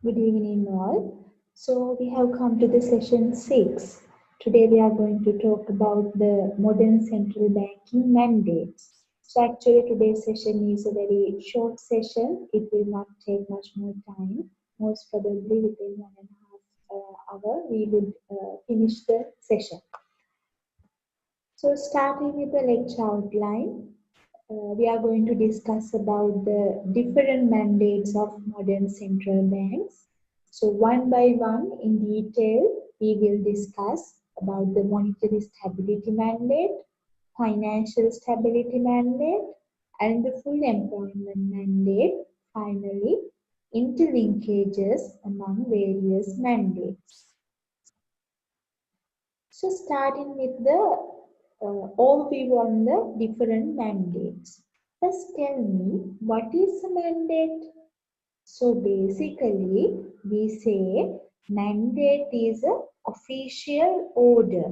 Good evening, all. So, we have come to the session 6. Today, we are going to talk about the modern central banking mandates. So, actually, today's session is a very short session. It will not take much more time. Most probably, within 1.5 hour, we would finish the session. So, starting with the lecture outline, we are going to discuss about the different mandates of modern central banks. So one by one in detail, we will discuss about the monetary stability mandate, financial stability mandate, and the full employment mandate. Finally, interlinkages among various mandates. So starting with the overview on the different mandates. First tell me what is a mandate? So basically we say mandate is a official order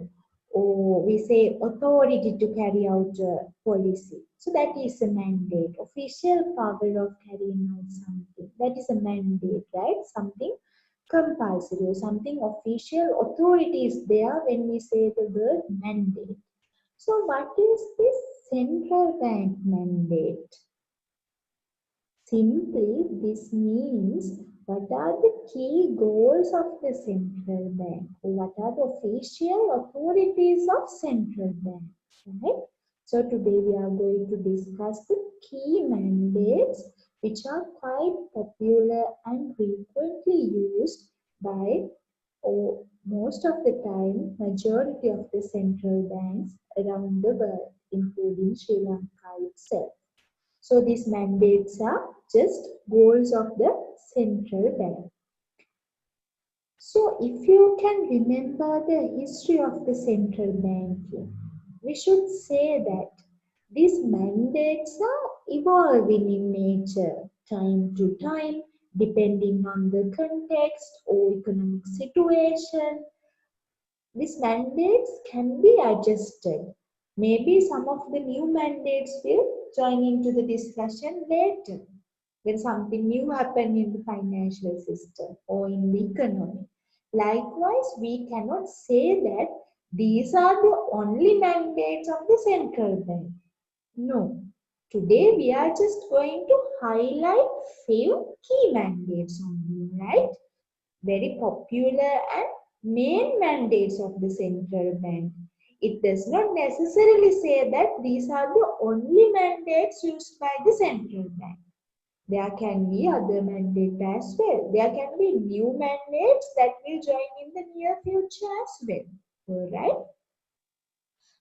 or we say authority to carry out a policy. So that is a mandate, official power of carrying out something. That is a mandate, right? Something compulsory or something official authority is there when we say the word mandate. So what is this central bank mandate? Simply, this means what are the key goals of the central bank? What are the official authorities of central bank? Right? So today we are going to discuss the key mandates which are quite popular and frequently used by most of the time majority of the central banks around the world, including Sri Lanka itself. So these mandates are just goals of the central bank. So if you can remember the history of the central banking, we should say that these mandates are evolving in nature time to time depending on the context or economic situation. These mandates can be adjusted. Maybe some of the new mandates will join into the discussion later when something new happens in the financial system or in the economy. Likewise, we cannot say that these are the only mandates of the central bank. No. Today we are just going to highlight few key mandates only, right? Very popular and main mandates of the central bank. It does not necessarily say that these are the only mandates used by the central bank. There can be other mandates as well. There can be new mandates that will join in the near future as well. Alright?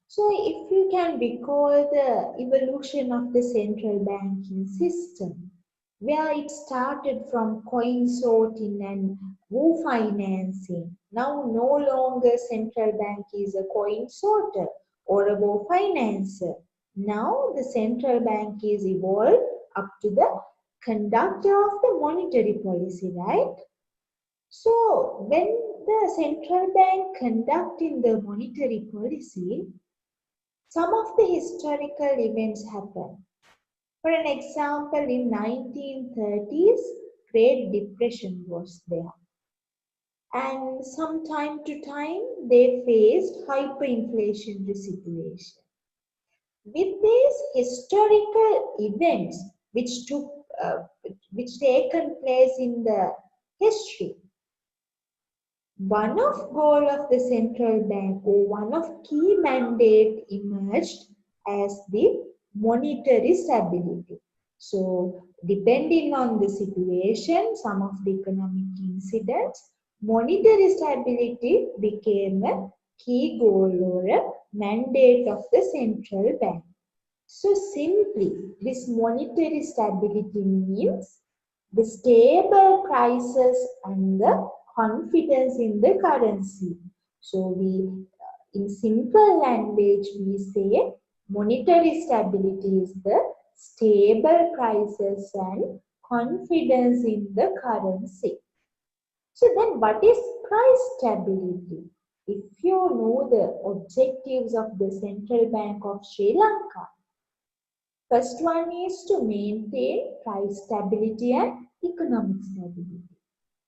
So if you can recall the evolution of the central banking system, where it started from coin sorting and Wu financing. Now no longer central bank is a coin sorter or a Wu financer. Now the central bank is evolved up to the conductor of the monetary policy, right? So when the central bank conducting the monetary policy, some of the historical events happen. For an example, in 1930s, Great Depression was there. And from time to time, they faced hyperinflationary situation. With these historical events which taken place in the history, one of goal of the central bank or one of key mandate emerged as the monetary stability. So depending on the situation, some of the economic incidents, monetary stability became a key goal or a mandate of the central bank. So simply, this monetary stability means the stable prices and the confidence in the currency. So in simple language, we say monetary stability is the stable prices and confidence in the currency. So then what is price stability? If you know the objectives of the Central Bank of Sri Lanka, first one is to maintain price stability and economic stability.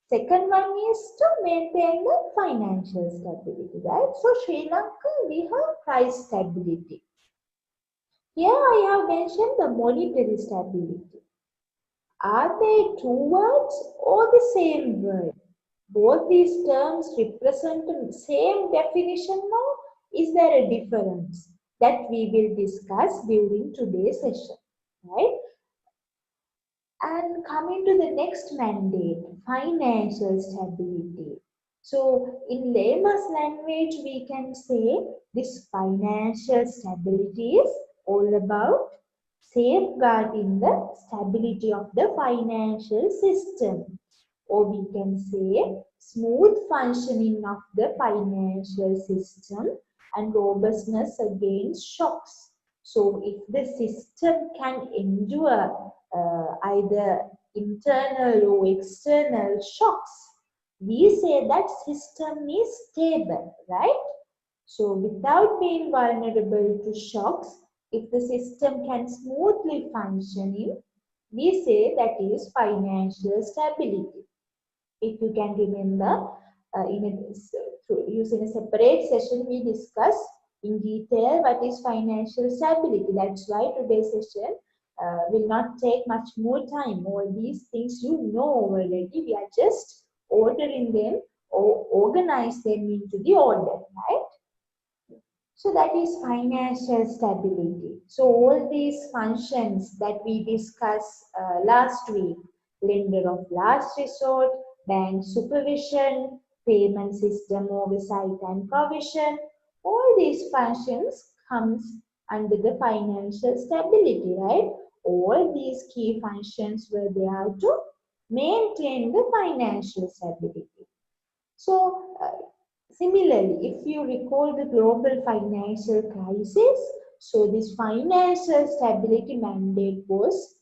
Second one is to maintain the financial stability, right? So Sri Lanka, we have price stability. Here I have mentioned the monetary stability. Are they two words or the same word? Both these terms represent the same definition now. Is there a difference? That we will discuss during today's session, right? And coming to the next mandate, financial stability. So, in layman's language, we can say this financial stability is all about safeguarding the stability of the financial system, or we can say smooth functioning of the financial system and robustness against shocks. So, if the system can endure either internal or external shocks, we say that system is stable, right? So without being vulnerable to shocks, if the system can smoothly functioning, we say that is financial stability. If you can remember, using a separate session, we discuss in detail what is financial stability. That's why today's session will not take much more time. All these things you know already. We are just ordering them or organize them into the order, right? So that is financial stability. So all these functions that we discussed last week, lender of last resort, bank supervision, payment system oversight and provision, all these functions comes under the financial stability, right? All these key functions were there to maintain the financial stability. So, similarly, if you recall the global financial crisis, so this financial stability mandate was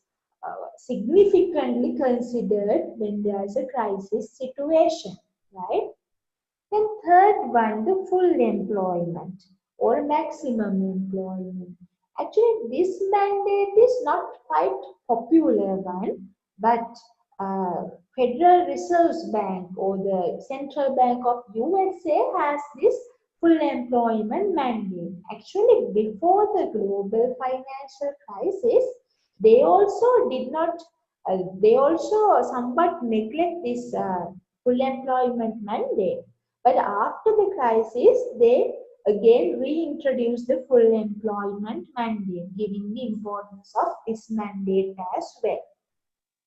significantly considered when there is a crisis situation, right? And third one, the full employment or maximum employment. Actually, this mandate is not quite popular one, but Federal Reserve Bank or the Central Bank of USA has this full employment mandate. Actually, before the global financial crisis, they also did not. They also somewhat neglect this full employment mandate, but after the crisis, they again reintroduced the full employment mandate, giving the importance of this mandate as well,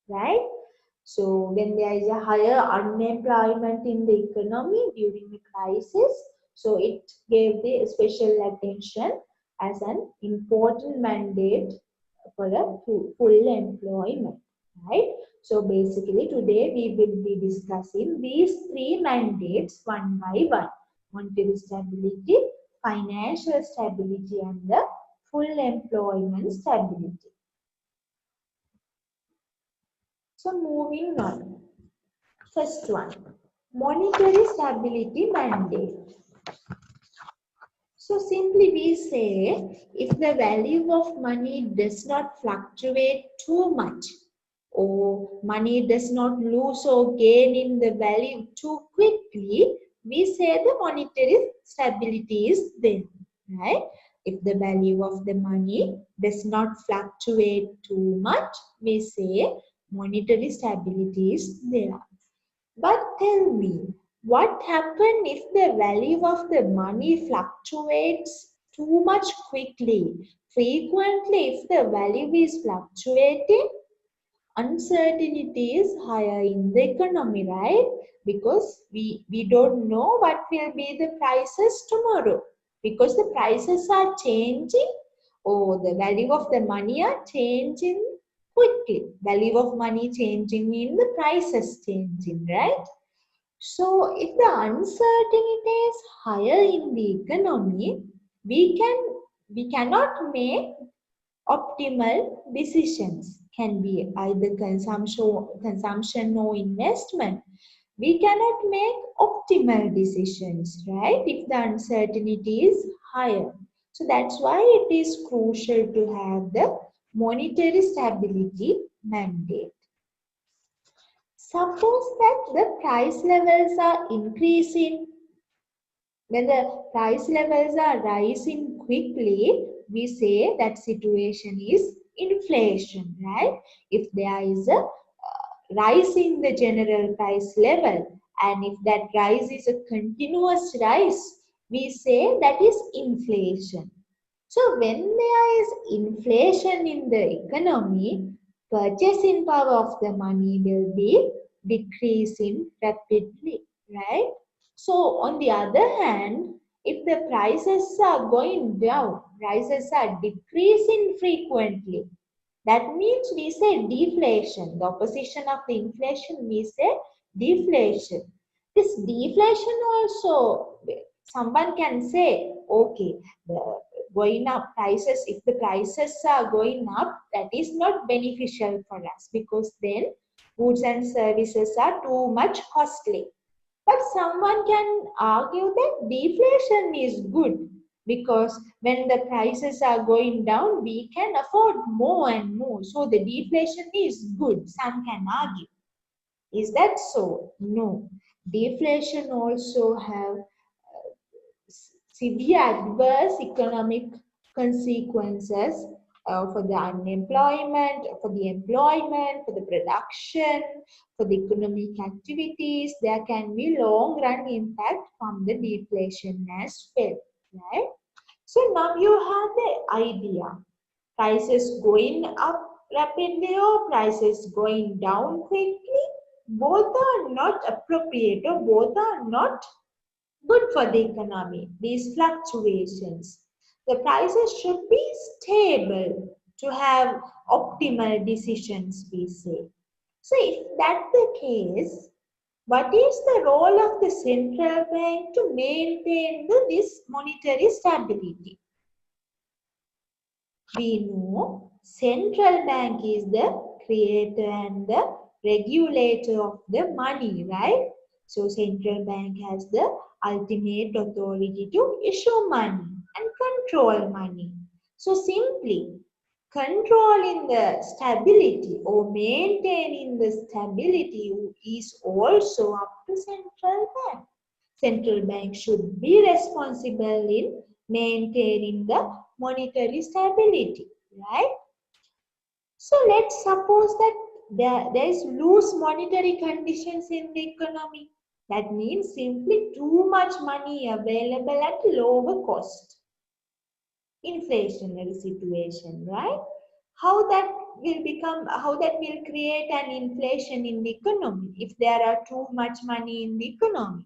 right? So when there is a higher unemployment in the economy during the crisis, so it gave the special attention as an important mandate for a full employment, right? So basically today we will be discussing these three mandates one by one: monetary stability, financial stability, and the full employment stability. So moving on. First one, monetary stability mandate. So simply we say if the value of money does not fluctuate too much, or money does not lose or gain in the value too quickly, we say the monetary stability is there, right? If the value of the money does not fluctuate too much, we say monetary stability is there. But tell me, what happens if the value of the money fluctuates too much quickly? Frequently, if the value is fluctuating, uncertainty is higher in the economy, right? Because we don't know what will be the prices tomorrow. Because the prices are changing, or the value of the money are changing quickly. Value of money changing means the prices changing, right? So if the uncertainty is higher in the economy, we cannot make optimal decisions. Can be either consumption or investment. We cannot make optimal decisions, right? If the uncertainty is higher. So that's why it is crucial to have the monetary stability mandate. Suppose that the price levels are increasing. When the price levels are rising quickly, we say that situation is inflation, right? If there is a rise in the general price level, and if that rise is a continuous rise, we say that is inflation. So when there is inflation in the economy, purchasing power of the money will be decreasing rapidly, right? So on the other hand, if the prices are going down, prices are decreasing frequently, that means we say deflation. The opposition of the inflation, we say deflation. This deflation also, someone can say, okay, the going up prices, if the prices are going up, that is not beneficial for us because then goods and services are too much costly. But someone can argue that deflation is good because when the prices are going down, we can afford more and more. So the deflation is good, some can argue. Is that so? No. Deflation also have severe adverse economic consequences for the unemployment, for the employment, for the production, for the economic activities. There can be long run impact from the deflation as well, right? So now you have the idea. Prices going up rapidly or prices going down quickly, both are not appropriate or both are not good for the economy, these fluctuations. The prices should be stable to have optimal decisions, we say. So if that's the case, what is the role of the central bank to maintain this monetary stability? We know central bank is the creator and the regulator of the money, right? So central bank has the ultimate authority to issue money and control money. So simply controlling the stability or maintaining the stability is also up to central bank. Central bank should be responsible in maintaining the monetary stability, right? So let's suppose that there is loose monetary conditions in the economy. That means simply too much money available at lower cost. Inflationary situation, right? How that will create an inflation in the economy if there are too much money in the economy?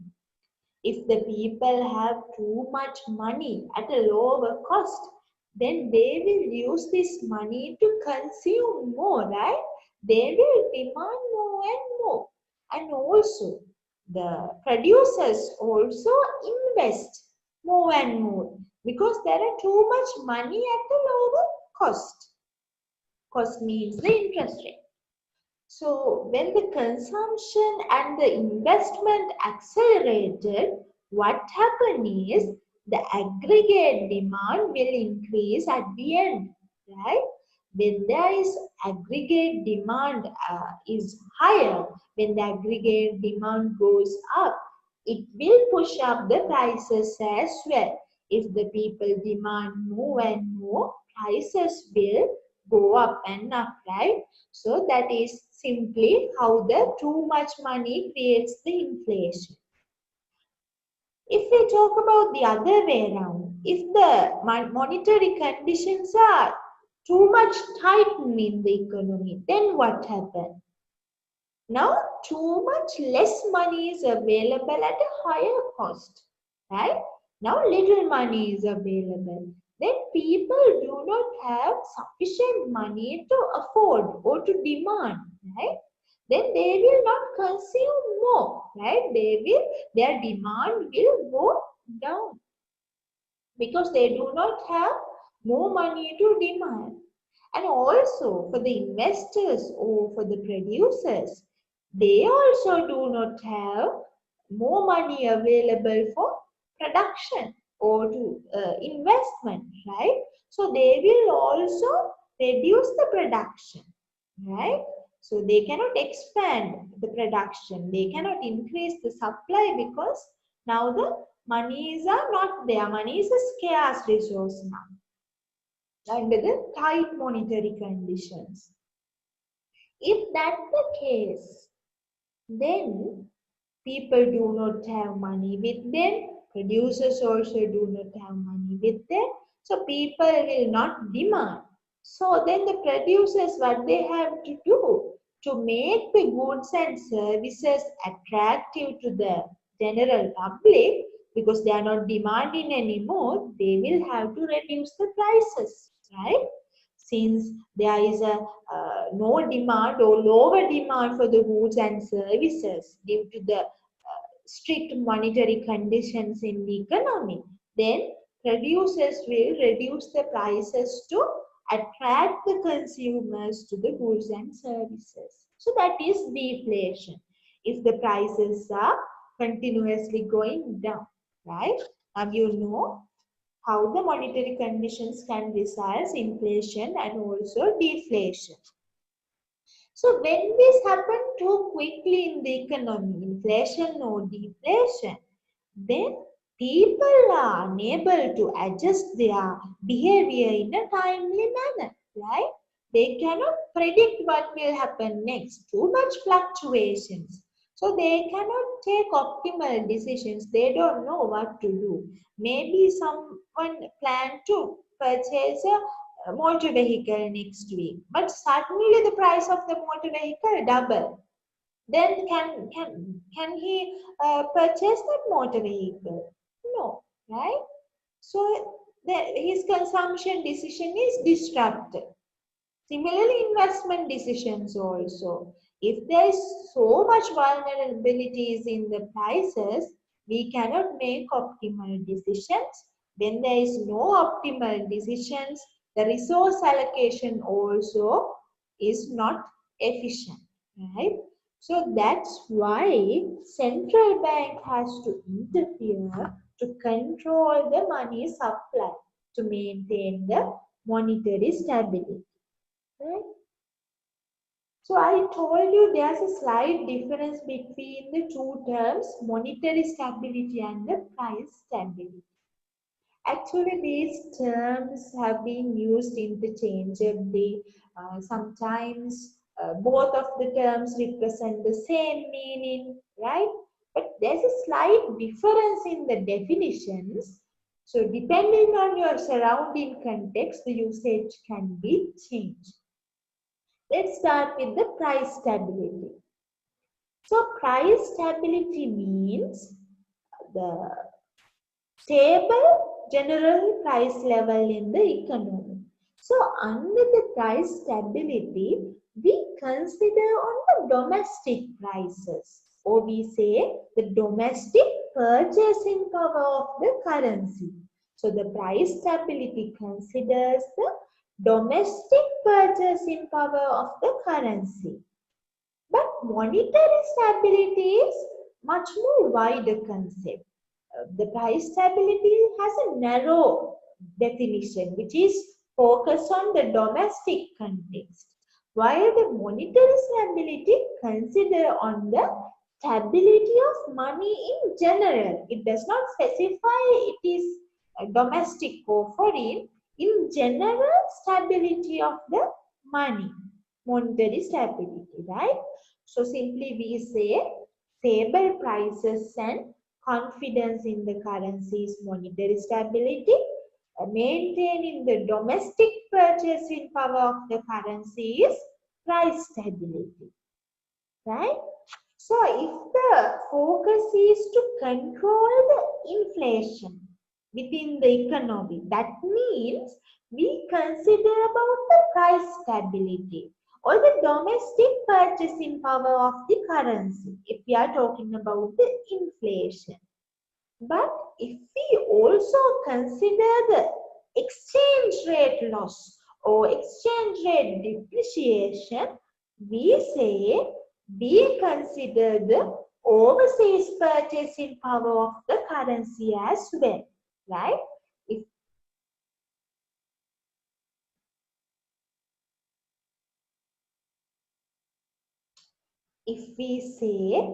If the people have too much money at a lower cost, then they will use this money to consume more, right? They will demand more and more. And also, the producers also invest more and more because there are too much money at a lower cost. Cost means the interest rate. So when the consumption and the investment accelerated, what happened is the aggregate demand will increase at the end, right? When there is aggregate demand is higher, when the aggregate demand goes up, it will push up the prices as well. If the people demand more and more, prices will go up and up, right? So that is simply how the too much money creates the inflation. If we talk about the other way around, if the monetary conditions are too much tightened in the economy, then what happens? Now too much less money is available at a higher cost, right? Now little money is available. Then people do not have sufficient money to afford or to demand, right? Then they will not consume more, right? Their demand will go down because they do not have more money to demand. And also for the investors or for the producers, they also do not have more money available for production or to investment, right? So they will also reduce the production, right? So they cannot expand the production. They cannot increase the supply because now the monies are not there. Money is a scarce resource now under the tight monetary conditions. If that's the case, then people do not have money with them. Producers also do not have money with them. So people will not demand. So then the producers, what they have to do to make the goods and services attractive to the general public, because they are not demanding anymore, they will have to reduce the prices, right? Since there is a no demand or lower demand for the goods and services due to the strict monetary conditions in the economy, then producers will reduce the prices to attract the consumers to the goods and services. So that is deflation. If the prices are continuously going down, right? Now you know how the monetary conditions can result in inflation and also deflation. So when this happens too quickly in the economy, inflation or deflation, then people are unable to adjust their behavior in a timely manner, right? They cannot predict what will happen next. Too much fluctuations. So they cannot take optimal decisions. They don't know what to do. Maybe someone planned to purchase a motor vehicle next week, but suddenly the price of the motor vehicle double. Then can he purchase that motor vehicle? No, right? So his consumption decision is disrupted. Similarly, investment decisions also. If there is so much vulnerabilities in the prices, we cannot make optimal decisions. When there is no optimal decisions, the resource allocation also is not efficient, right? So that's why central bank has to interfere to control the money supply to maintain the monetary stability. Right? So I told you there's a slight difference between the two terms, monetary stability and the price stability. Actually, these terms have been used interchangeably. Sometimes both of the terms represent the same meaning, right? But there's a slight difference in the definitions. So depending on your surrounding context, the usage can be changed. Let's start with the price stability. So price stability means the stable general price level in the economy. So under the price stability, we consider on the domestic prices, or we say the domestic purchasing power of the currency. So the price stability considers the domestic purchasing power of the currency. But monetary stability is much more wider concept. The price stability has a narrow definition which is focused on the domestic context, while the monetary stability consider on the stability of money in general. It does not specify it is domestic or foreign. In general, stability of the money, monetary stability, right? So simply we say stable prices and confidence in the currency's monetary stability, maintaining the domestic purchasing power of the currency is price stability, right? So if the focus is to control the inflation within the economy, that means we consider about the price stability or the domestic purchasing power of the currency if we are talking about the inflation. But if we also consider the exchange rate loss or exchange rate depreciation, we say we consider the overseas purchasing power of the currency as well, right? If If we say,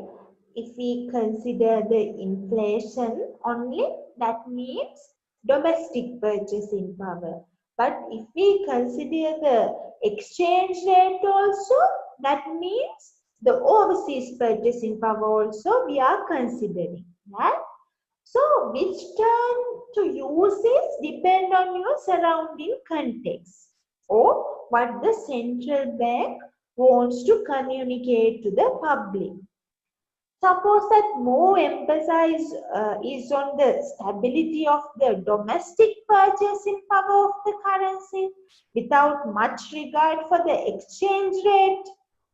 if we consider the inflation only, that means domestic purchasing power. But if we consider the exchange rate also, that means the overseas purchasing power also we are considering, right? So which term to use is depend on your surrounding context or what the central bank wants to communicate to the public. Suppose that more emphasis is on the stability of the domestic purchasing power of the currency without much regard for the exchange rate,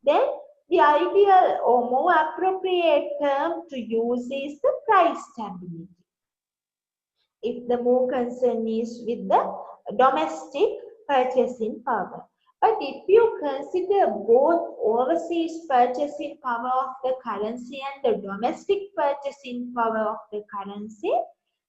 then the ideal or more appropriate term to use is the price stability if the more concern is with the domestic purchasing power. But if you consider both overseas purchasing power of the currency and the domestic purchasing power of the currency,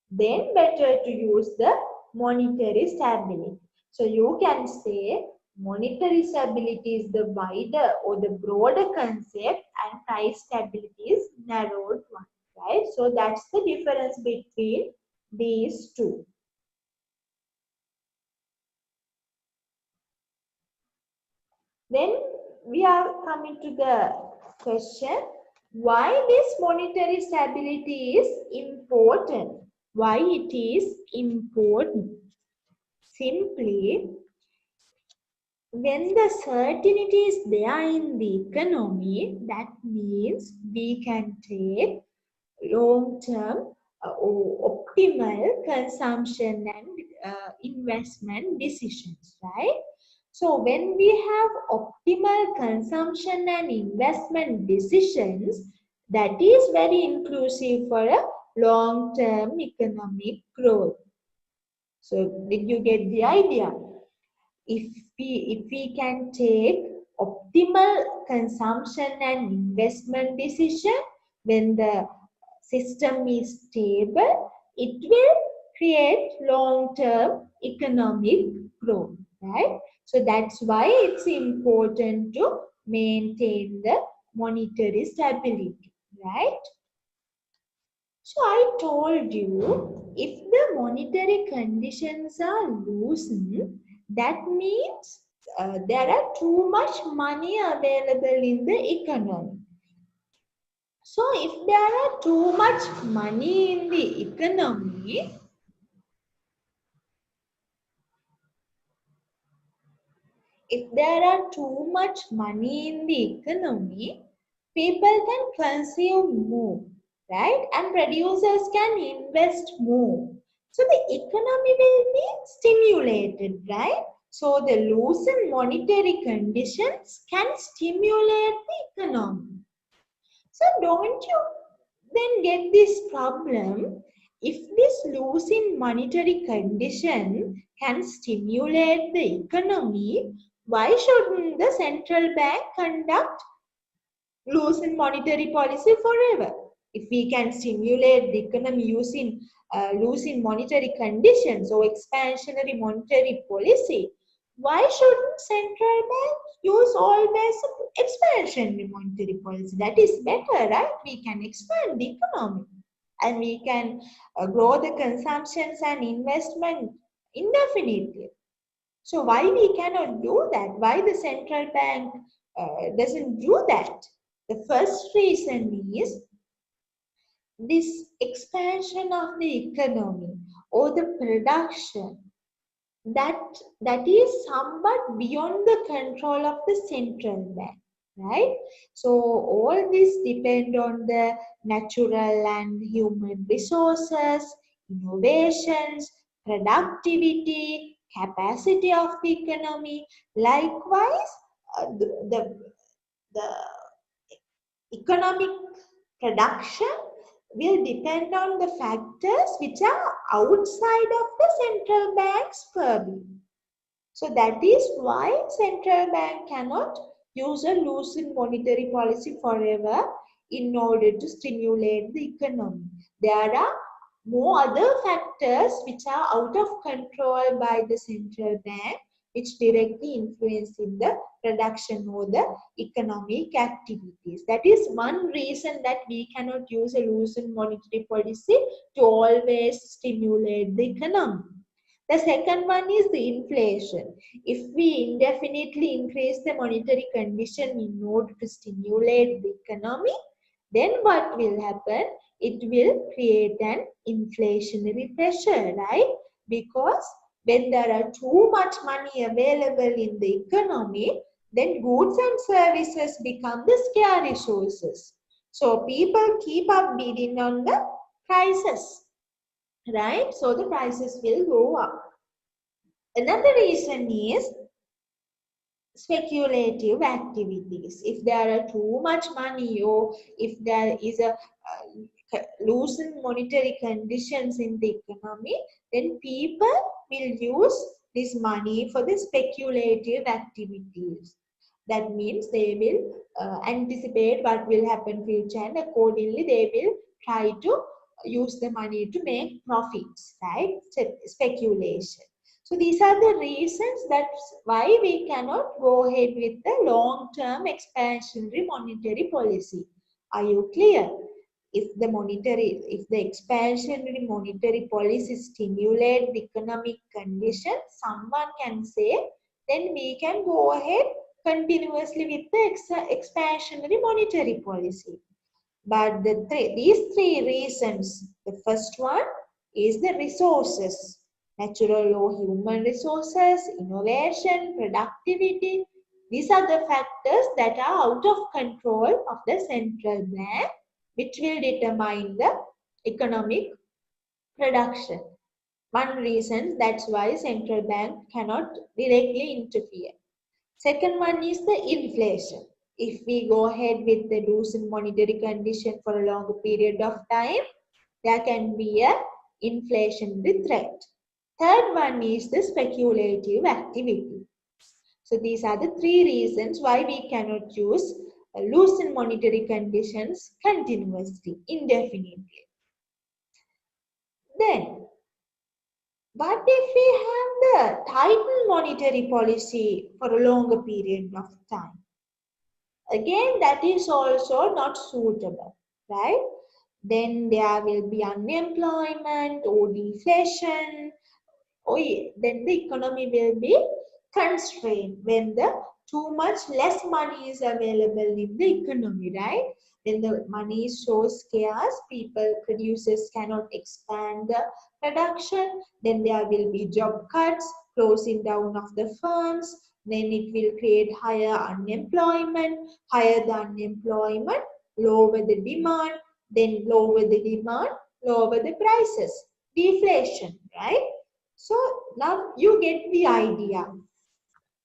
then better to use the monetary stability. So you can say monetary stability is the wider or the broader concept and price stability is narrowed one, right? So that's the difference between these two. Then we are coming to the question, why this monetary stability is important? Why it is important? Simply, when the certainty is there in the economy, that means we can take long-term or optimal consumption and investment decisions, right? So when we have optimal consumption and investment decisions, that is very inclusive for a long-term economic growth. So did you get the idea? If we can take optimal consumption and investment decision when the system is stable, it will create long-term economic growth, right? So that's why it's important to maintain the monetary stability, right? So I told you, if the monetary conditions are loosened, that means there are too much money available in the economy. So if there are too much money in the economy, if there are too much money in the economy, people can consume more, right? And producers can invest more. So the economy will be stimulated, right? So the loosened monetary conditions can stimulate the economy. So don't you then get this problem? If this loose in monetary condition can stimulate the economy, why shouldn't the central bank conduct loose in monetary policy forever? If we can stimulate the economy using loose in monetary conditions or expansionary monetary policy, why shouldn't central bank use always expansionary monetary policy? That is better, right? We can expand the economy and we can grow the consumptions and investment indefinitely. So why we cannot do that? Why the central bank doesn't do that? The first reason is this expansion of the economy or the production that that is somewhat beyond the control of the central bank, right? So all this depend on the natural and human resources, innovations, productivity, capacity of the economy. Likewise, the economic production will depend on the factors which are outside of the central bank's purview. So that is why central bank cannot use a loosened monetary policy forever in order to stimulate the economy. There are more other factors which are out of control by the central bank which directly influencing the production or the economic activities. That is one reason that we cannot use a loosened monetary policy to always stimulate the economy. The second one is the inflation. If we indefinitely increase the monetary condition in order to stimulate the economy, then what will happen? It will create an inflationary pressure, right? Because when there are too much money available in the economy, then goods and services become the scarce resources. So people keep up bidding on the prices, right? So the prices will go up. Another reason is speculative activities. If there are too much money or if there is a loosened monetary conditions in the economy, then people will use this money for the speculative activities. That means they will anticipate what will happen future and accordingly they will try to use the money to make profits, right? Speculation. So these are the reasons that's why we cannot go ahead with the long-term expansionary monetary policy. Are you clear? If the expansionary monetary policy stimulate the economic conditions, someone can say, then we can go ahead continuously with the expansionary monetary policy. But these three reasons, the first one is the resources, natural or human resources, innovation, productivity. These are the factors that are out of control of the central bank, which will determine the economic production. One reason that's why central bank cannot directly interfere. Second one is the inflation. If we go ahead with the loosened monetary condition for a longer period of time, there can be a inflationary threat. Third one is the speculative activity. So these are the three reasons why we cannot use loosened monetary conditions continuously, indefinitely. Then, what if we have the tightened monetary policy for a longer period of time? Again, that is also not suitable, right? Then there will be unemployment or deflation. Then the economy will be constrained when the too much less money is available in the economy, right? When the money is so scarce, producers cannot expand the production. Then there will be job cuts, closing down of the firms. Then it will create higher unemployment. Higher the unemployment, lower the demand. Then lower the demand, lower the prices. Deflation, right? So now you get the idea.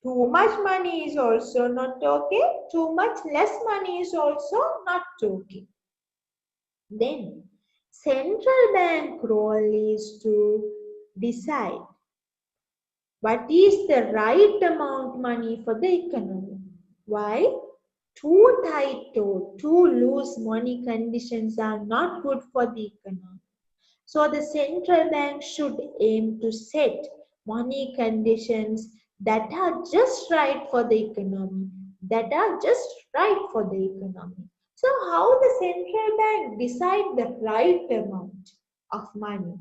Too much money is also not okay. Too much less money is also not okay. Then central bank role is to decide what is the right amount money for the economy. Why? Too tight or too loose money conditions are not good for the economy. So the central bank should aim to set money conditions that are just right for the economy, that are just right for the economy. So how the central bank decide the right amount of money?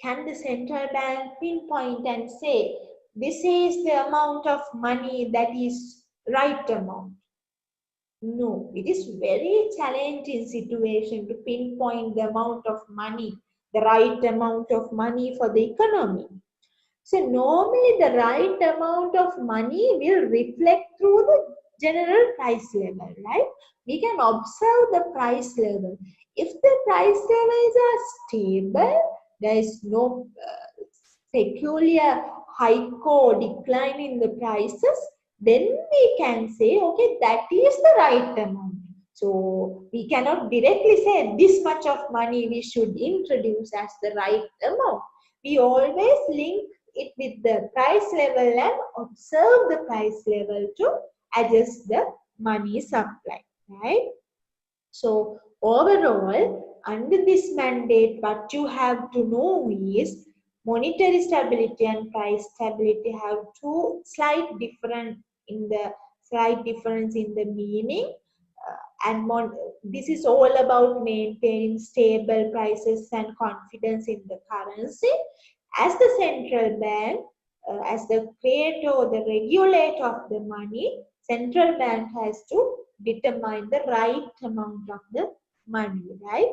Can the central bank pinpoint and say, this is the amount of money that is right amount? No, it is very challenging situation to pinpoint the amount of money, the right amount of money for the economy. So normally the right amount of money will reflect through the general price level, right? We can observe the price level. If the price levels are stable, there is no peculiar hike or decline in the prices, then we can say, okay, that is the right amount. So we cannot directly say this much of money we should introduce as the right amount. We always link it with the price level and observe the price level to adjust the money supply, right? So overall, under this mandate, what you have to know is monetary stability and price stability have two slight difference in the meaning. This is all about maintaining stable prices and confidence in the currency. As the central bank, as the creator or the regulator of the money, central bank has to determine the right amount of the money, right?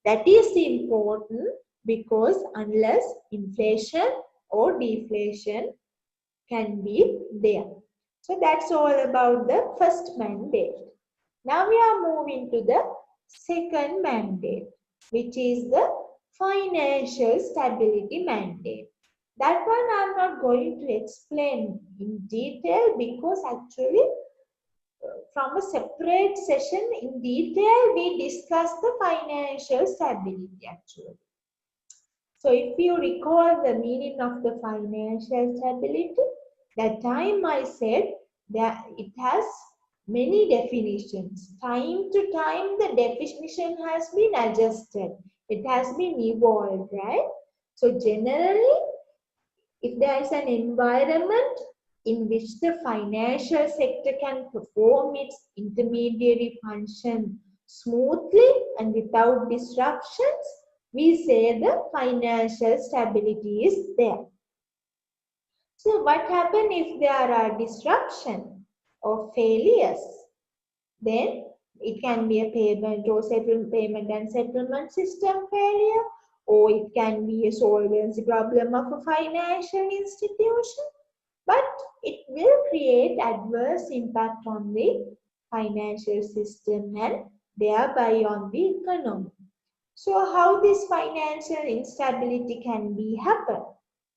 That is important because unless inflation or deflation can be there. So that's all about the first mandate. Now we are moving to the second mandate, which is the financial stability mandate. That one I'm not going to explain in detail because actually from a separate session in detail we discuss the financial stability actually. So if you recall the meaning of the financial stability, that time I said that it has many definitions. Time to time the definition has been adjusted. It has been evolved, right? So generally, if there is an environment in which the financial sector can perform its intermediary function smoothly and without disruptions, we say the financial stability is there. So what happens if there are disruption or failures? Then it can be a payment and settlement system failure, or it can be a solvency problem of a financial institution, but it will create adverse impact on the financial system and thereby on the economy. So how this financial instability can be happen?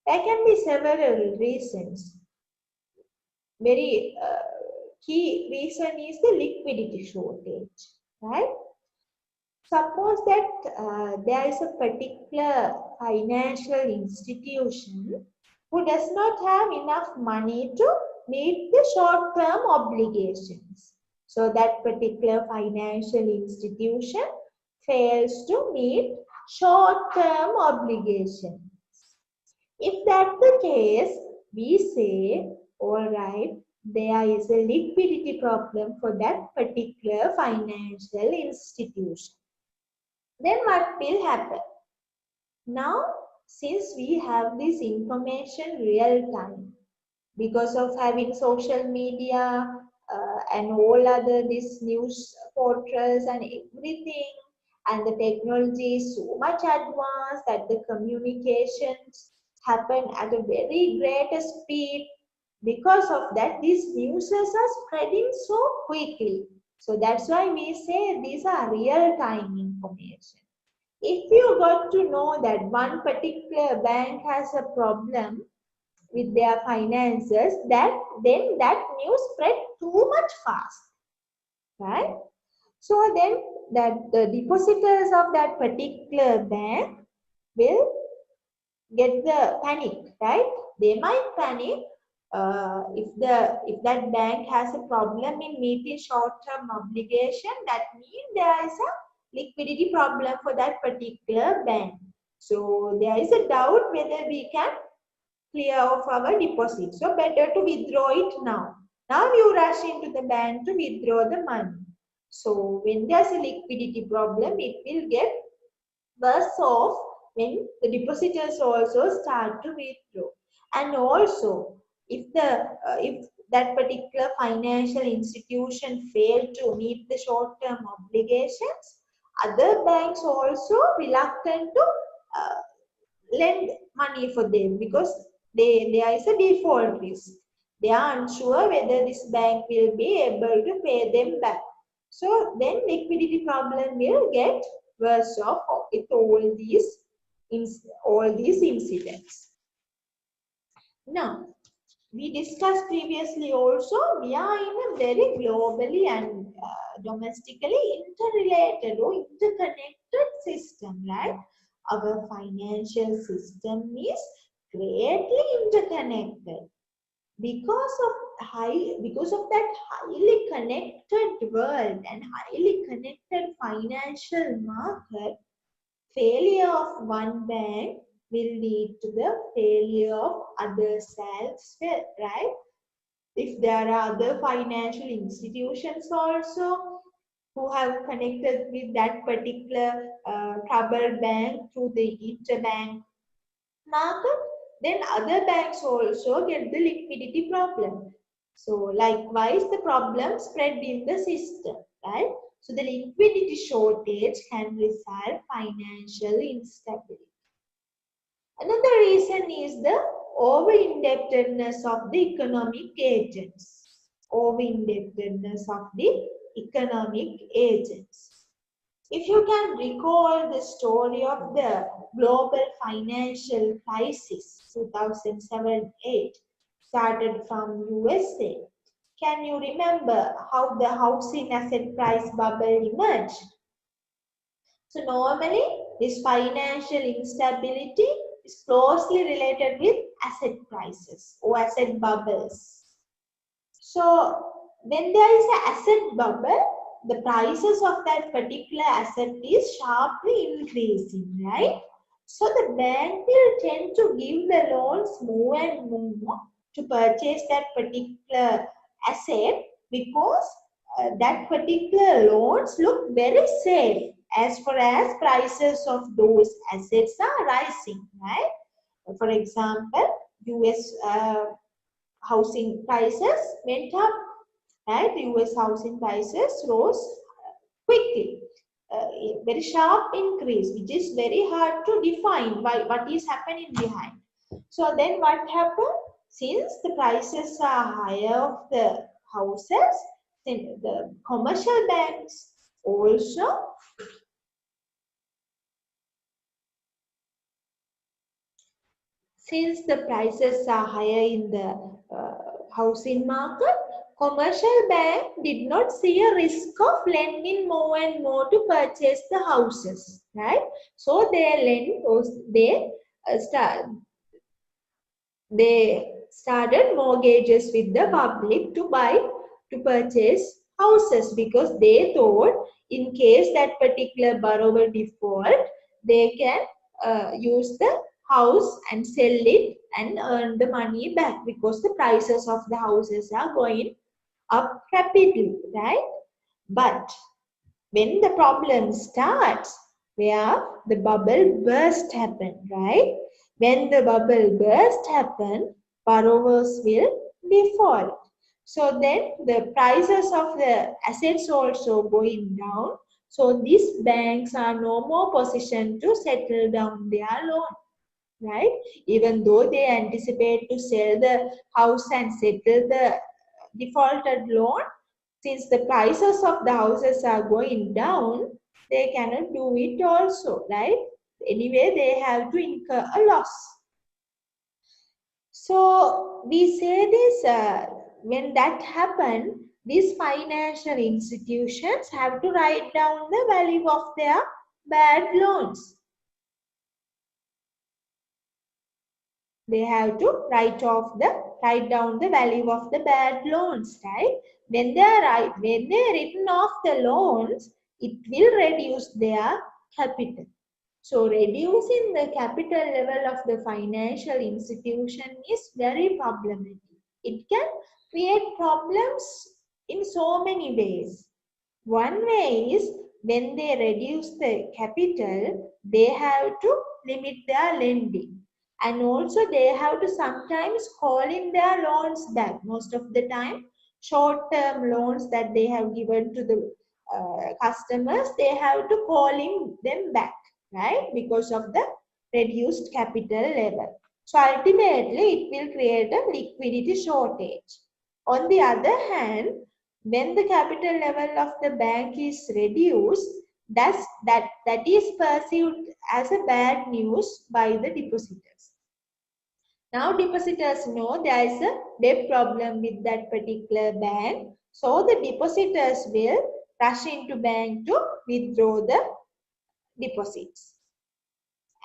There can be several reasons. Very key reason is the liquidity shortage, right? Suppose that there is a particular financial institution who does not have enough money to meet the short-term obligations. So that particular financial institution fails to meet short-term obligations. If that's the case, we say, all right, there is a liquidity problem for that particular financial institution. Then what will happen? Now, since we have this information real time, because of having social media and all other this news portals and everything, and the technology is so much advanced that the communications happen at a very great speed. Because of that, these news are spreading so quickly. So that's why we say these are real time information. If you got to know that one particular bank has a problem with their finances, then that news spread too much fast, right? So then that the depositors of that particular bank will get the panic, right? They might panic if that bank has a problem in meeting short-term obligation. That means there is a liquidity problem for that particular bank. So there is a doubt whether we can clear off our deposit. So better to withdraw it now. Now you rush into the bank to withdraw the money. So when there's a liquidity problem, it will get worse off when the depositors also start to withdraw. And also, if that particular financial institution failed to meet the short-term obligations, other banks also reluctant to lend money for them because there is a default risk. They are unsure whether this bank will be able to pay them back. So then liquidity problem will get worse off with all these incidents. Now, we discussed previously also, we are in a very globally and domestically interrelated or interconnected system, right? Our financial system is greatly interconnected. Because of that highly connected world and highly connected financial market, failure of one bank will lead to the failure of others as well, right? If there are other financial institutions also who have connected with that particular troubled bank through the interbank market, then other banks also get the liquidity problem. So likewise, the problem spread in the system, right? So the liquidity shortage can result financial instability. Another reason is the over-indebtedness of the economic agents. Over-indebtedness of the economic agents. If you can recall the story of the global financial crisis 2007-8 started from USA, can you remember how the housing asset price bubble emerged? So normally this financial instability is closely related with asset prices or asset bubbles. So when there is an asset bubble, the prices of that particular asset is sharply increasing, right? So the bank will tend to give the loans more and more to purchase that particular asset because that particular loans look very safe as far as prices of those assets are rising, right? For example, US housing prices went up, right? US housing prices rose quickly, very sharp increase, which is very hard to define why, what is happening behind. So then what happened? Since the prices are higher of the houses, then the commercial banks also, since the prices are higher in the housing market, commercial bank did not see a risk of lending more and more to purchase the houses, right? So they started mortgages with the public to purchase houses because they thought in case that particular borrower default, they can use the house and sell it and earn the money back because the prices of the houses are going up rapidly, right? But when the problem starts, where the bubble burst happen, right? When the bubble burst happen, borrowers will default. So then the prices of the assets also going down. So these banks are no more positioned to settle down their loan, right? Even though they anticipate to sell the house and settle the defaulted loan, since the prices of the houses are going down, they cannot do it also, right? Anyway, they have to incur a loss. So we say this, when that happens, these financial institutions have to write down the value of their bad loans. They have to write down the value of the bad loans, right? When they written off the loans, it will reduce their capital. So reducing the capital level of the financial institution is very problematic. It can create problems in so many ways. One way is when they reduce the capital, they have to limit their lending. And also they have to sometimes call in their loans back. Most of the time, short-term loans that they have given to the customers, they have to call in them back, right? Because of the reduced capital level. So ultimately, it will create a liquidity shortage. On the other hand, when the capital level of the bank is reduced, that is perceived as a bad news by the depositors. Now depositors know there is a debt problem with that particular bank. So the depositors will rush into bank to withdraw the deposits.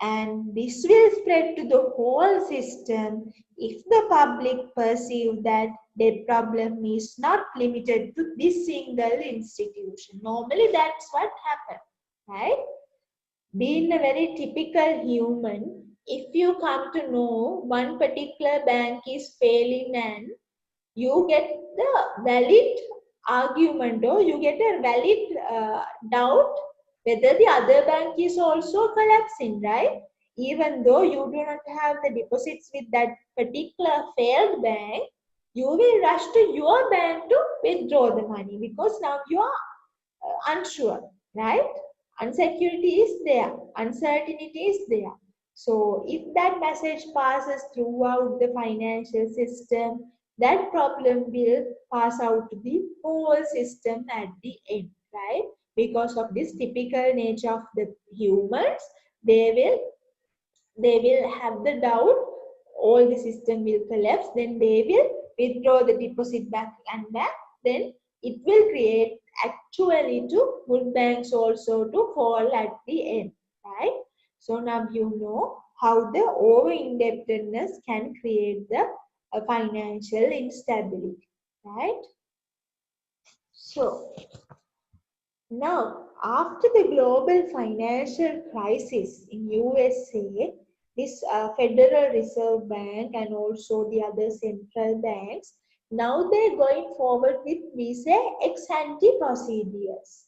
And this will spread to the whole system if the public perceive that debt problem is not limited to this single institution. Normally that's what happens, right? Being a very typical human, if you come to know one particular bank is failing and you get the valid argument or you get a valid doubt whether the other bank is also collapsing, right? Even though you do not have the deposits with that particular failed bank, you will rush to your bank to withdraw the money because now you are unsure, right? Unsecurity is there, uncertainty is there. So, if that message passes throughout the financial system, that problem will pass out to the whole system at the end, right? Because of this typical nature of the humans, they will they will have the doubt, all the system will collapse, then they will withdraw the deposit back and back, then it will create actually to good banks also to fall at the end, right? So now you know how the over indebtedness can create the financial instability, right? So now, after the global financial crisis in USA, this Federal Reserve Bank and also the other central banks, now they're going forward with, we say, ex-ante procedures.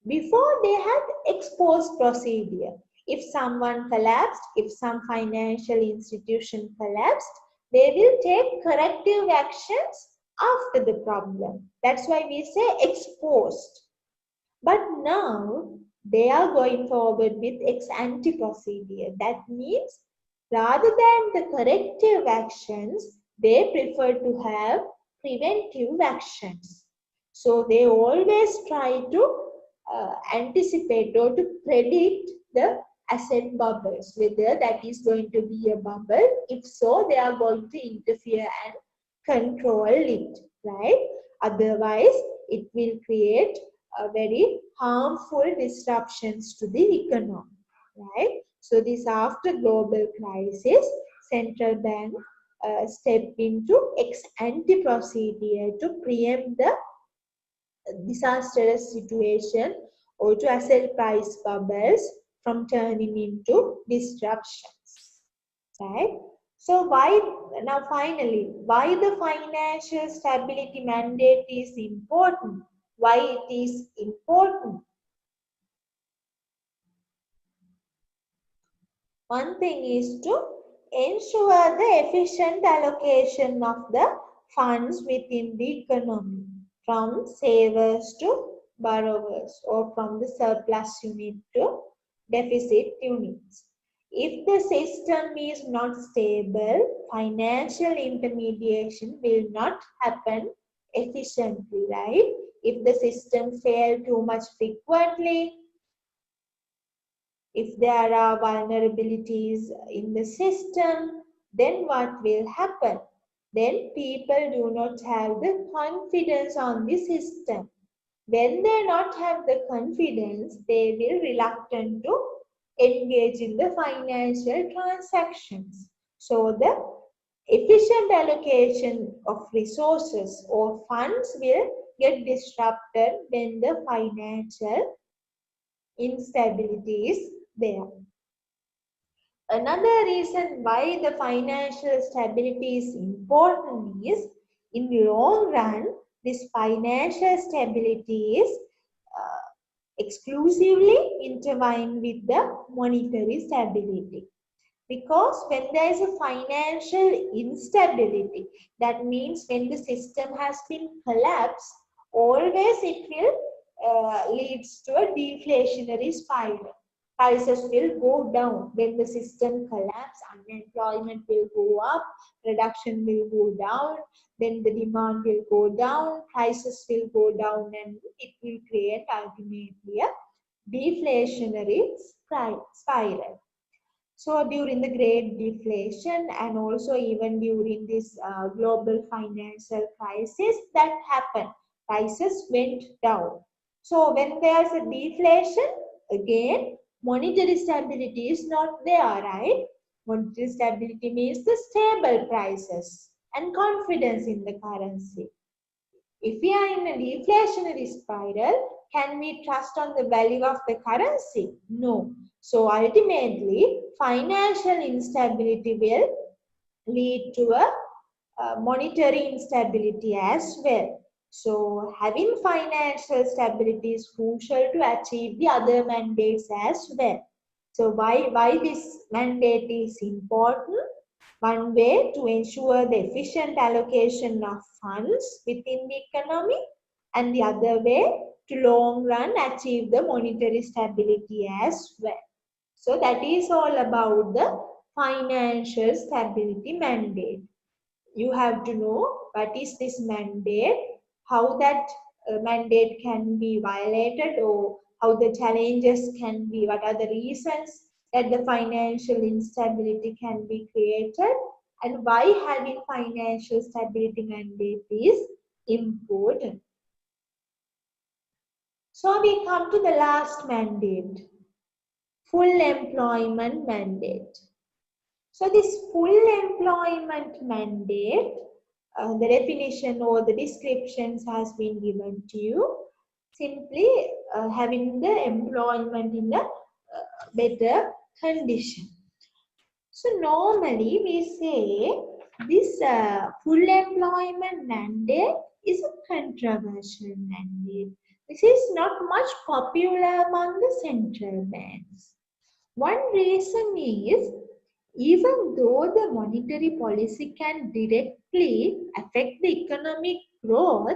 Before they had ex-post procedure. If someone collapsed, if some financial institution collapsed, they will take corrective actions after the problem. That's why we say ex-post. But now they are going forward with ex ante procedure. That means rather than the corrective actions, they prefer to have preventive actions. So they always try to anticipate or to predict the asset bubbles, whether that is going to be a bubble. If so, they are going to interfere and control it, right? Otherwise, it will create very harmful disruptions to the economy, right? So this after global crisis, central bank step into ex ante procedure to preempt the disastrous situation or to asset price bubbles from turning into disruptions, right? So why now finally why the financial stability mandate is important? Why it is important? One thing is to ensure the efficient allocation of the funds within the economy from savers to borrowers or from the surplus unit to deficit units. If the system is not stable, financial intermediation will not happen efficiently, right? If the system fails too much frequently, if there are vulnerabilities in the system, then what will happen? Then people do not have the confidence on the system. When they not have the confidence, they will reluctant to engage in the financial transactions. So the efficient allocation of resources or funds will get disrupted when the financial instability is there. Another reason why the financial stability is important is in the long run, this financial stability is exclusively intertwined with the monetary stability. Because when there is a financial instability, that means when the system has been collapsed, always it will leads to a deflationary spiral. Prices will go down when the system collapses, unemployment will go up, production will go down, then the demand will go down, prices will go down, and it will create ultimately a deflationary spiral. So during the Great Deflation and also even during this global financial crisis that happened, prices went down. So when there's a deflation, again, monetary stability is not there, right? Monetary stability means the stable prices and confidence in the currency. If we are in a deflationary spiral, can we trust on the value of the currency? No. So ultimately, financial instability will lead to a monetary instability as well. So having financial stability is crucial to achieve the other mandates as well. So why this mandate is important? One way to ensure the efficient allocation of funds within the economy, and the other way to long run achieve the monetary stability as well. So that is all about the financial stability mandate. You have to know what is this mandate, how that mandate can be violated, or how the challenges can be, what are the reasons that the financial instability can be created, and why having financial stability mandate is important. So we come to the last mandate, full employment mandate. So this full employment mandate, the definition or the descriptions has been given to you. Simply having the employment in a better condition. So normally we say this full employment mandate is a controversial mandate. This is not much popular among the central banks. One reason is, even though the monetary policy can directly affect the economic growth,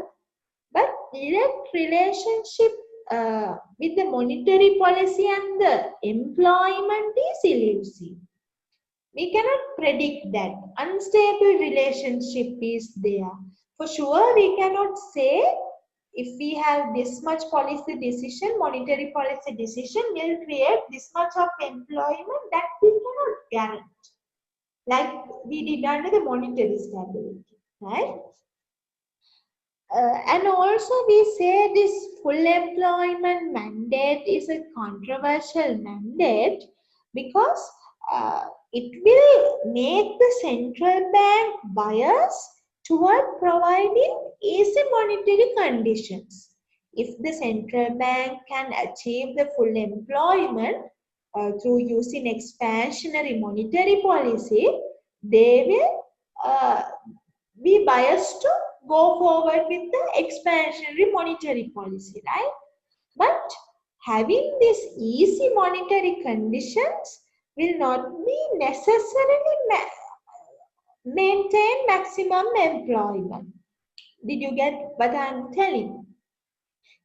but direct relationship with the monetary policy and the employment is elusive. We cannot predict that. Unstable relationship is there. For sure, we cannot say if we have this much policy decision, monetary policy decision will create this much of employment, that we cannot guarantee. Like we did under the monetary stability, right? And also we say this full employment mandate is a controversial mandate because it will make the central bank biased toward providing easy monetary conditions. If the central bank can achieve the full employment through using expansionary monetary policy, they will be biased to go forward with the expansionary monetary policy, right? But having these easy monetary conditions will not be necessarily maintain maximum employment. Did you get what I'm telling?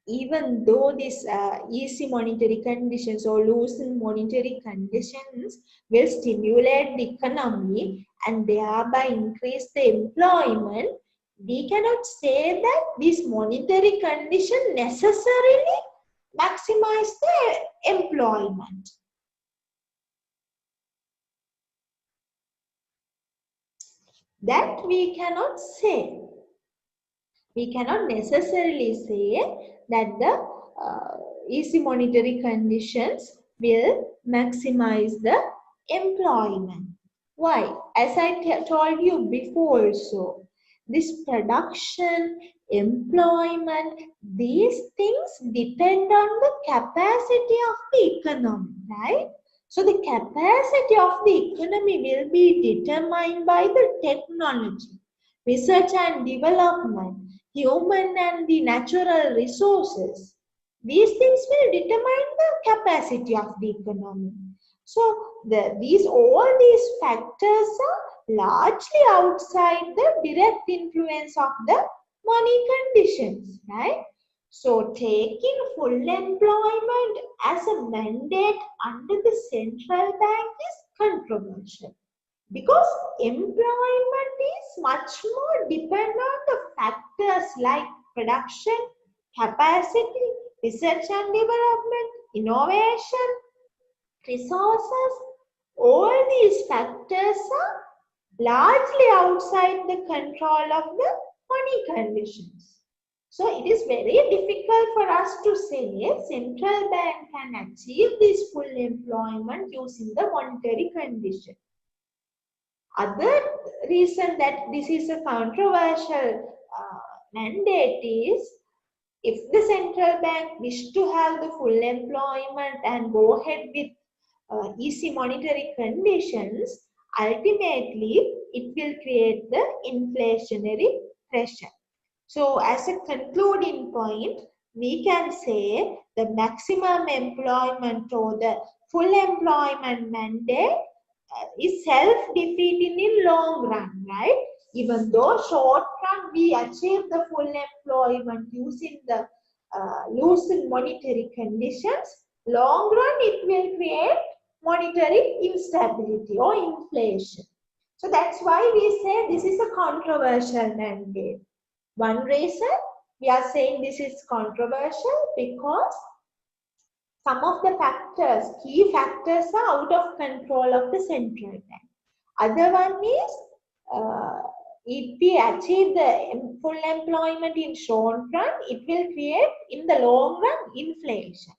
Even though these easy monetary conditions or loosened monetary conditions will stimulate the economy and thereby increase the employment, we cannot say that this monetary condition necessarily maximize the employment. That we cannot say. We cannot necessarily say that the easy monetary conditions will maximize the employment. Why? As I told you before also, this production, employment, these things depend on the capacity of the economy, right? So the capacity of the economy will be determined by the technology, research and development, human and the natural resources. These things will determine the capacity of the economy. So all these factors are largely outside the direct influence of the money conditions, right? So taking full employment as a mandate under the central bank is controversial, because employment is much more dependent on the factors like production, capacity, research and development, innovation, resources. All these factors are largely outside the control of the money conditions. So it is very difficult for us to say central bank can achieve this full employment using the monetary condition. Other reason that this is a controversial mandate is If the central bank wish to have the full employment and go ahead with easy monetary conditions, ultimately it will create the inflationary pressure. So, as a concluding point, we can say the maximum employment or the full employment mandate is self-defeating in long run, right? Even though short run we achieve the full employment using the loosened monetary conditions, long run it will create monetary instability or inflation. So that's why we say this is a controversial mandate. One reason we are saying this is controversial because some of the factors, key factors are out of control of the central bank. Other one is if we achieve the full employment in short run, it will create in the long run inflation.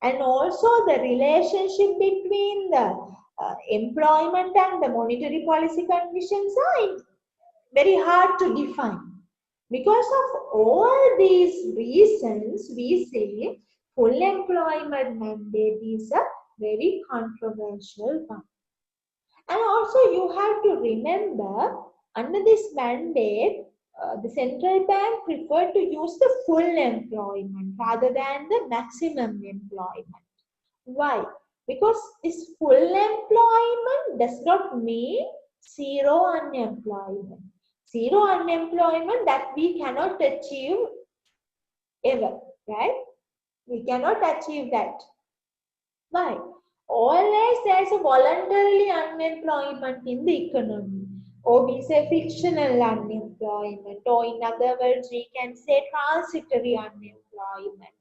And also the relationship between the employment and the monetary policy conditions are very hard to define. Because of all these reasons, we say full employment mandate is a very controversial one. And also you have to remember, under this mandate, the central bank preferred to use the full employment rather than the maximum employment. Why? Because this full employment does not mean zero unemployment. Zero unemployment that we cannot achieve ever, right? We cannot achieve that. Why? Always there is a voluntarily unemployment in the economy, or we say frictional unemployment, or in other words, we can say transitory unemployment.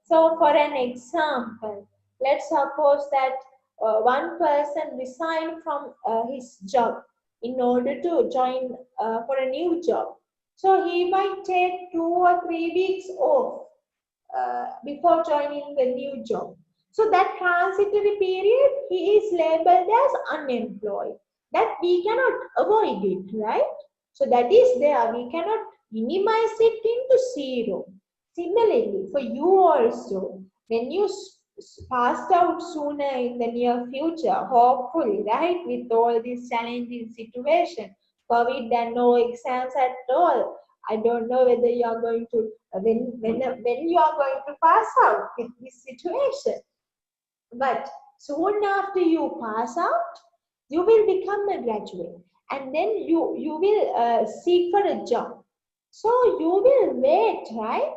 So, for an example, let's suppose that one person resigned from his job in order to join for a new job. So, he might take 2 or 3 weeks off before joining the new job. So that transitory period, he is labeled as unemployed. That we cannot avoid it, right? So that is there. We cannot minimize it into zero. Similarly, for you also, when you passed out sooner in the near future, hopefully, right, with all this challenging situation, COVID and no exams at all, I don't know whether you are going to when you are going to pass out with this situation. But soon after you pass out, you will become a graduate, and then you will seek for a job. So you will wait, right?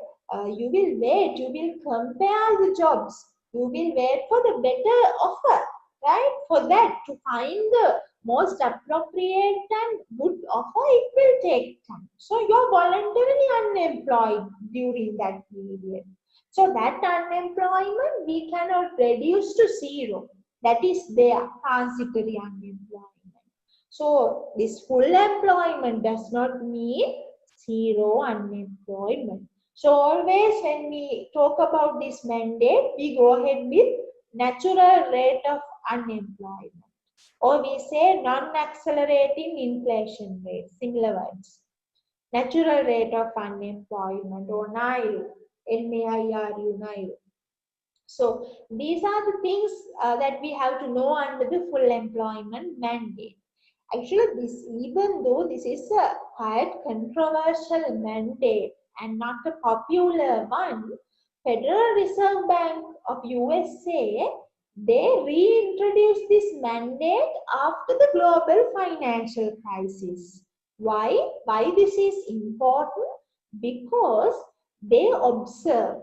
You will wait. You will compare the jobs. You will wait for the better offer, right? For that to find the most appropriate and good offer, it will take time. So you're voluntarily unemployed during that period. So that unemployment we cannot reduce to zero. That is their transitory unemployment. So this full employment does not mean zero unemployment. So always when we talk about this mandate, we go ahead with natural rate of unemployment, or we say non-accelerating inflation rate, similar words. Natural rate of unemployment, or NIRU, NAIRU, NIRU. So these are the things that we have to know under the full employment mandate. Actually, this, even though this is a quite controversial mandate and not a popular one, Federal Reserve Bank of USA, they reintroduced this mandate after the global financial crisis. Why? Why this is important? Because they observed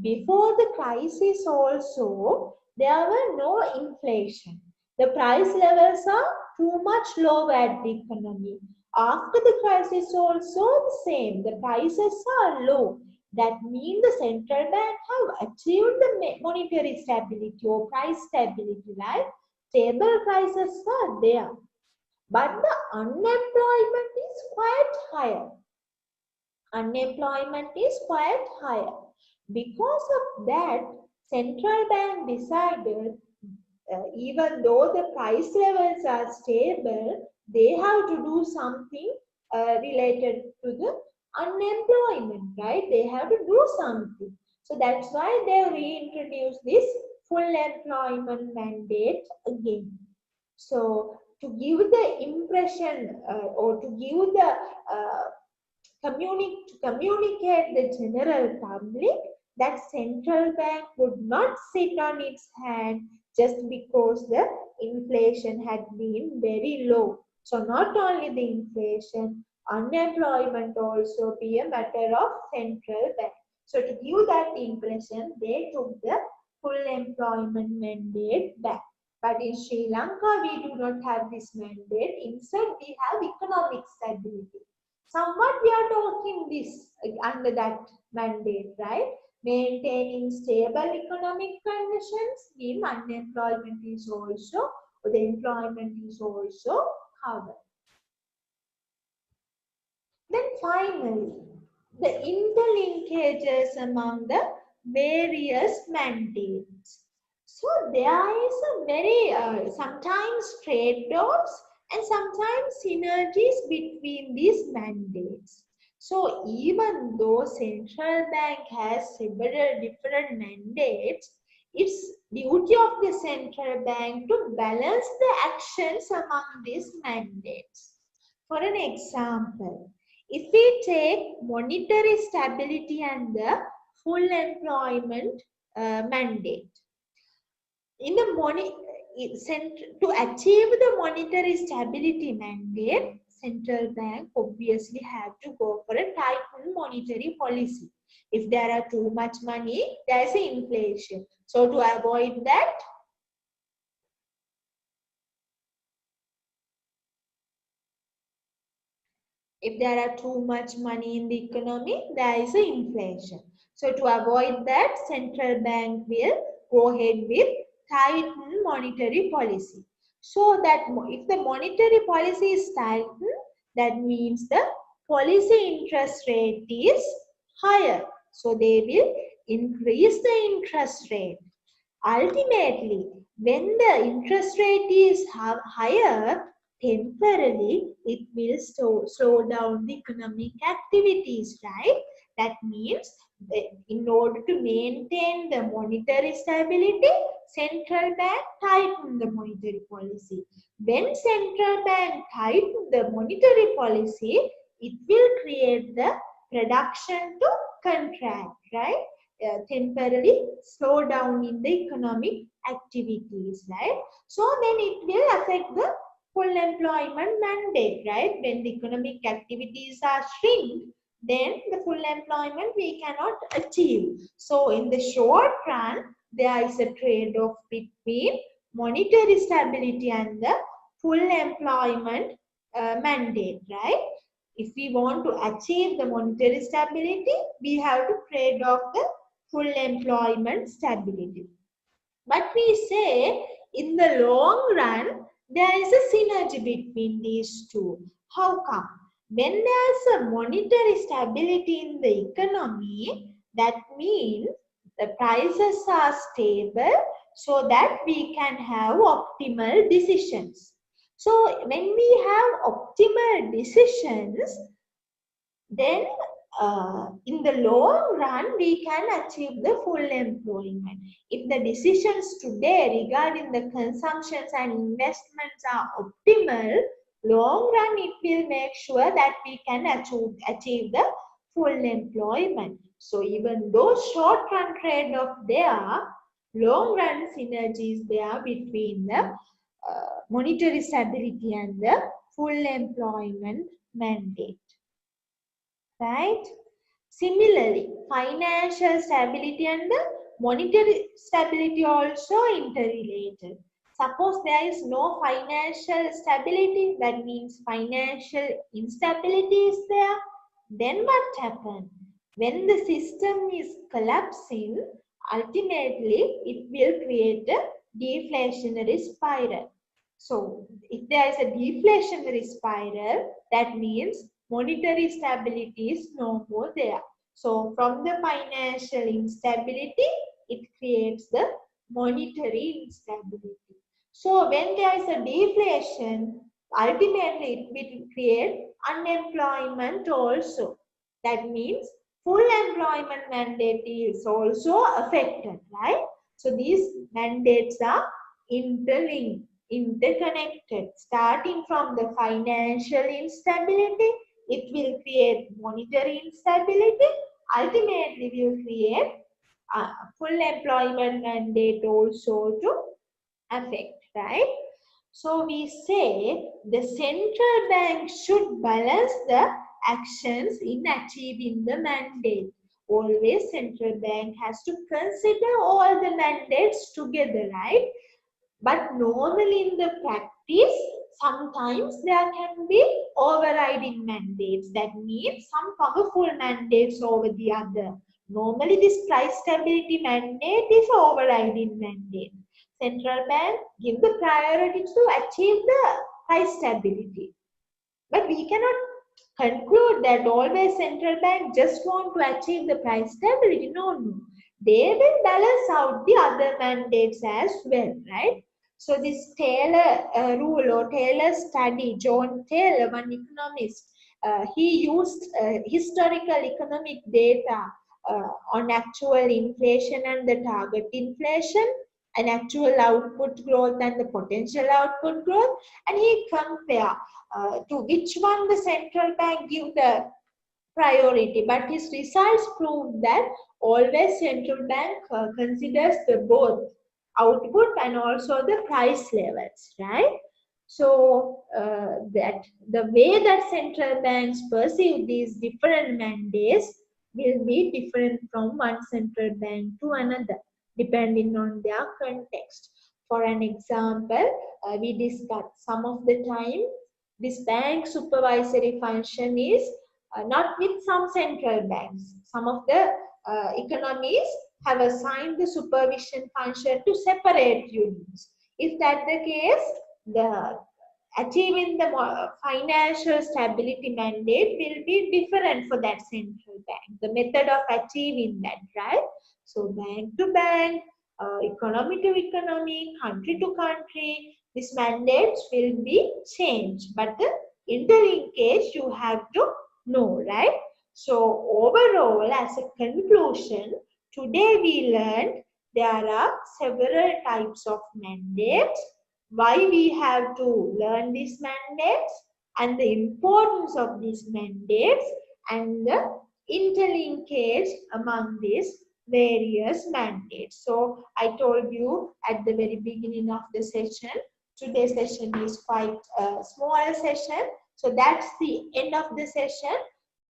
before the crisis also there were no inflation. The price levels are too much low at the economy. After the crisis also the same. The prices are low. That means the central bank have achieved the monetary stability or price stability, right? Stable prices are there. But the unemployment is quite higher. Unemployment is quite higher. Because of that, central bank decided even though the price levels are stable, they have to do something related to the unemployment, right? They have to do something. So that's why they reintroduced this full employment mandate again. So to give the impression or to give the communicate the general public that central bank would not sit on its hand just because the inflation had been very low. So not only the inflation, unemployment also be a matter of central bank. So to give that impression, they took the full employment mandate back. But in Sri Lanka, we do not have this mandate. Instead, we have economic stability. Somewhat we are talking this under that mandate, right? Maintaining stable economic conditions mean unemployment is also, or the employment is also covered. Then finally, the interlinkages among the various mandates. So there is a very sometimes trade-offs and sometimes synergies between these mandates. So even though central bank has several different mandates, it's duty of the central bank to balance the actions among these mandates. For an example, if we take monetary stability and the full employment mandate, in the to achieve the monetary stability mandate, central bank obviously have to go for a tightened monetary policy. If there are too much money, there is inflation. So to avoid that, if there are too much money in the economy, there is an inflation. So to avoid that, central bank will go ahead with tighten monetary policy. So that if the monetary policy is tightened, that means the policy interest rate is higher. So they will increase the interest rate. Ultimately, when the interest rate is higher, temporarily it will slow down the economic activities, right? That means that in order to maintain the monetary stability, central bank tighten the monetary policy. When central bank tighten the monetary policy, it will create the production to contract, right? Temporarily slow down in the economic activities, right? So then it will affect the full employment mandate, right? When the economic activities are shrink, then the full employment we cannot achieve. So in the short run, there is a trade-off between monetary stability and the full employment mandate, right? If we want to achieve the monetary stability, we have to trade off the full employment stability. But we say in the long run, there is a synergy between these two. How come? When there is a monetary stability in the economy, that means the prices are stable so that we can have optimal decisions. So when we have optimal decisions, then in the long run we can achieve the full employment. If the decisions today regarding the consumptions and investments are optimal, long run it will make sure that we can achieve the full employment. So even though short run trade-off there, long run synergies there between the monetary stability and the full employment mandate. Right? Similarly, financial stability and the monetary stability also interrelated. Suppose there is no financial stability, that means financial instability is there, then what happens? When the system is collapsing, ultimately it will create a deflationary spiral. So, if there is a deflationary spiral, that means monetary stability is no more there. So, from the financial instability, it creates the monetary instability. So, when there is a deflation, ultimately it will create unemployment also. That means full employment mandate is also affected, right? So these mandates are interlinked, interconnected. Starting from the financial instability, it will create monetary instability, ultimately will create a full employment mandate also to affect, right? So we say the central bank should balance the actions in achieving the mandate. Always central bank has to consider all the mandates together, right? But normally in the practice, sometimes there can be overriding mandates. That means some powerful mandates over the other. Normally this price stability mandate is overriding mandate. Central bank give the priority to achieve the price stability. But we cannot conclude that always central bank just want to achieve the price stability. No, no. They will balance out the other mandates as well, right? So this Taylor rule or Taylor study, John Taylor, one economist, he used historical economic data on actual inflation and the target inflation and actual output growth and the potential output growth, and he compare to which one the central bank give the priority. But his results prove that always central bank considers the both output and also the price levels, right? So that the way that central banks perceive these different mandates will be different from one central bank to another, depending on their context. For an example, we discussed some of the time this bank supervisory function is not with some central banks. Some of the economies have assigned the supervision function to separate units. If that the case, the achieving the financial stability mandate will be different for that central bank. The method of achieving that, right? So bank to bank, economy to economy, country to country, these mandates will be changed. But the interlinkage you have to know, right? So overall, as a conclusion, today we learned there are several types of mandates, why we have to learn these mandates and the importance of these mandates and the interlinkage among these various mandates. So I told you at the very beginning of the session, today's session is quite a small session. So that's the end of the session.